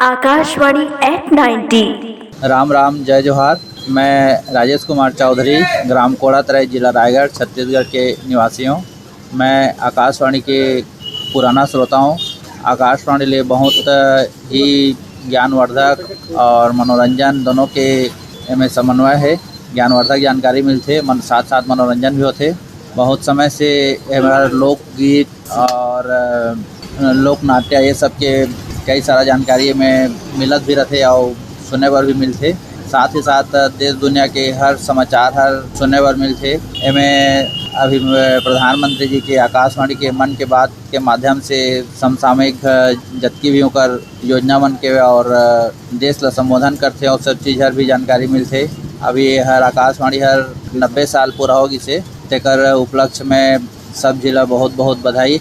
Akashvani eight 90। Ram Ram, जय जोहार। मैं राजेश कुमार चौधरी, ग्राम कोड़ातराई, जिला रायगढ़, छत्तीसगढ़ के निवासी हूँ। मैं आकाशवाणी के पुराना श्रोता हूँ। आकाशवाणी लिए बहुत ही ज्ञानवर्धक और मनोरंजन दोनों के में समन्वय है। ज्ञानवर्धक जानकारी मिलते, साथ साथ मनोरंजन भी होते। बहुत समय से हमारा लोकगीत और लोक नाट्य ये सब के कई सारा जानकारी में मिलत भी रहते और सुने बर भी मिलते। साथ ही साथ देश दुनिया के हर समाचार हर सुने बर मिलते। एमें अभी प्रधानमंत्री जी के आकाशवाणी के मन के बात के माध्यम से समसामयिक जतकी भी ओकर योजना मन के और देश ला संबोधन करते और सब चीज़ हर भी जानकारी मिलते। अभी हर आकाशवाणी हर 90 साल पूरा हो गई से तेकर उपलक्ष्य में सब जिला बहुत बहुत बधाई।